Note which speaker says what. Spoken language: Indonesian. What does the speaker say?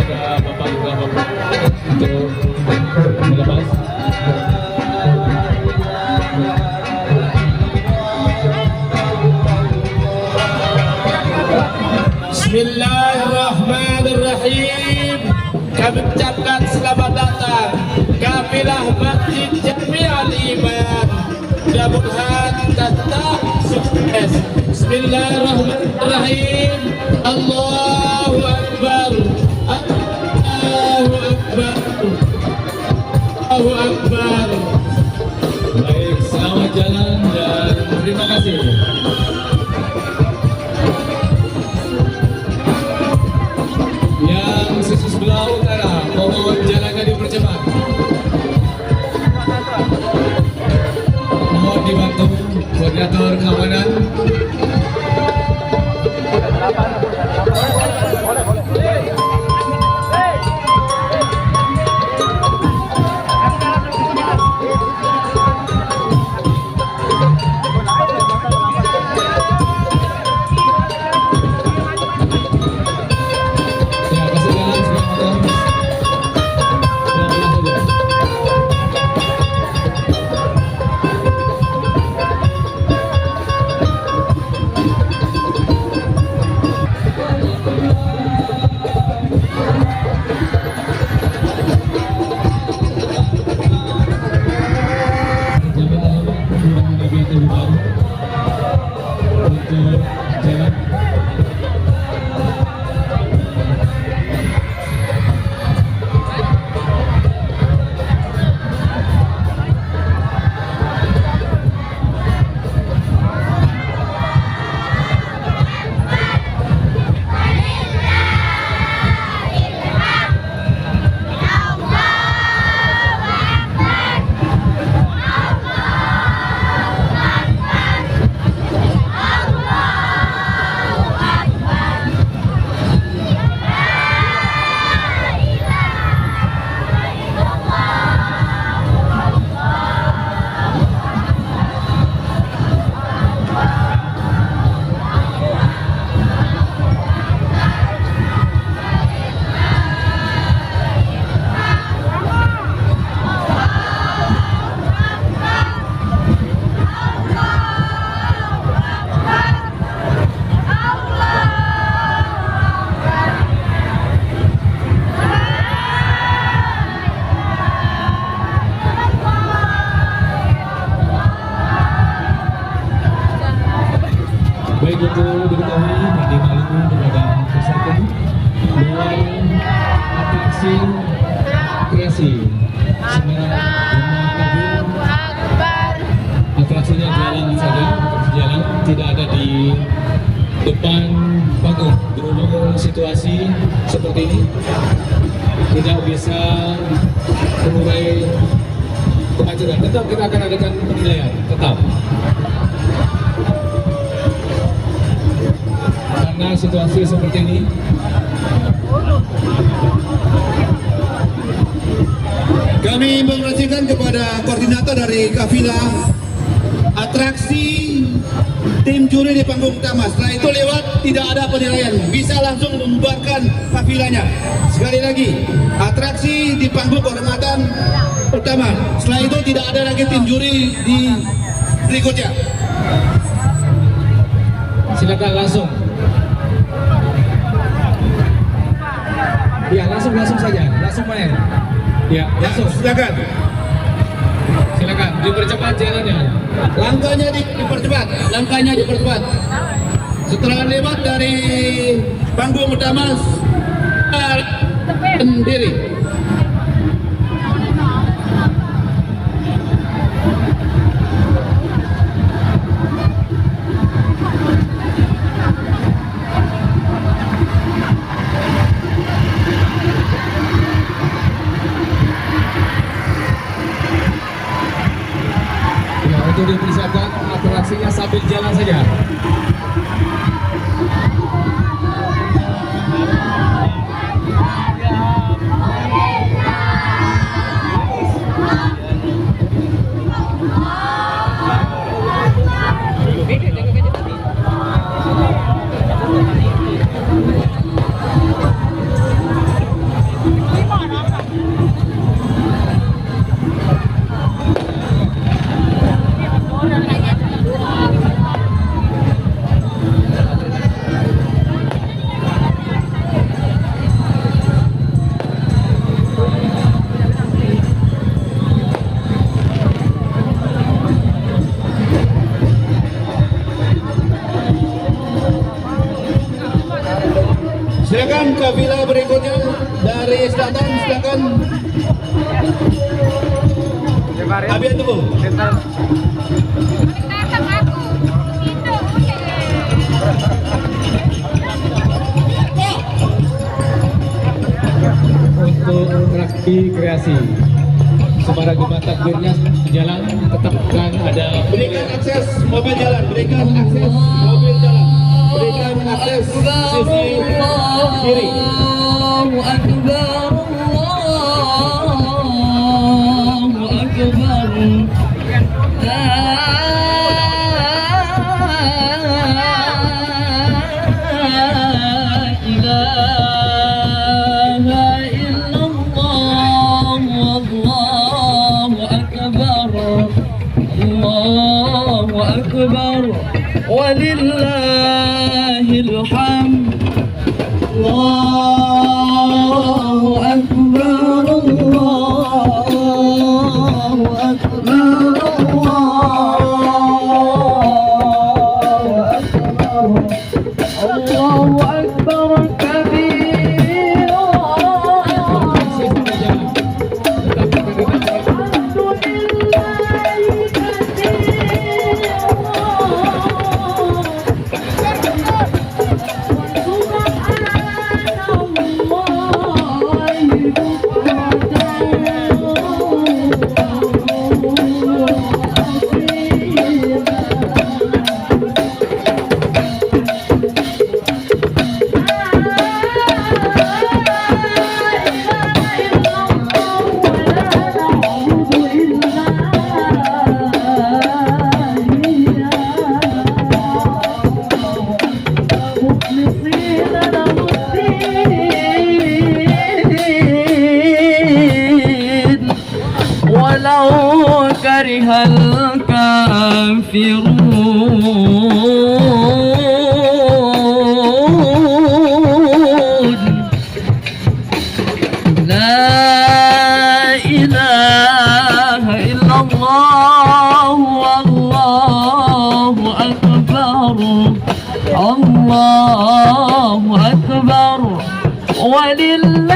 Speaker 1: kepada Bapak Ibu Bapak untuk melepas. Bismillahirrahmanirrahim. Kami ucapkan selamat datang kafilah Masjid Jami'al Iman. Mudah-mudahan tetap sukses. Bismillahirrahmanirrahim. Allahu Akbar. Allahu Akbar. Allahu Akbar. Baik, selamat jalan dan terima kasih. Yang sisi sebelah utara, mohon jalannya dipercepat. Mohon dibantu koordinator keamanan. Baik, untuk diketahui tadi malam kepada peserta bahwa atraksi kreasi sebenarnya atraksinya jalan saja, jalan tidak ada di depan panggung. Berhubung situasi seperti ini tidak bisa mengurai kemacetan. Tetap kita akan adakan penilaian, tetap. Karena situasi seperti ini,
Speaker 2: kami menginstruksikan kepada koordinator dari kafilah atraksi tim juri di panggung utama. Setelah itu lewat tidak ada penilaian, bisa langsung membubarkan kafilahnya. Sekali lagi, atraksi di panggung kehormatan utama. Setelah itu tidak ada lagi tim juri di berikutnya.
Speaker 1: silakan langsung. Ya, langsung saja, langsung main. Ya, langsung.
Speaker 2: Silakan.
Speaker 1: Silakan, dipercepat jalannya.
Speaker 2: Langkahnya dipercepat. Setelah lewat dari panggung utama, sendiri.
Speaker 1: Untuk dipersiapkan atraksinya sambil jalan saja.
Speaker 2: kafilah berikutnya dari selatan, silakan. Abian tunggu.
Speaker 1: Untuk rugby kreasi, Semara Gemah takbirnya jalan, tetapkan ada
Speaker 2: Berikan akses mobil jalan, berikan akses mobil jalan, berikan akses sisi kiri.
Speaker 3: Allahu Akbar, Allahu Akbar. ولله الحمد الله أكبر الله أكبر الله أكبر كبيرا ولو كره الكافرون لا إله إلا الله والله أكبر الله أكبر ولله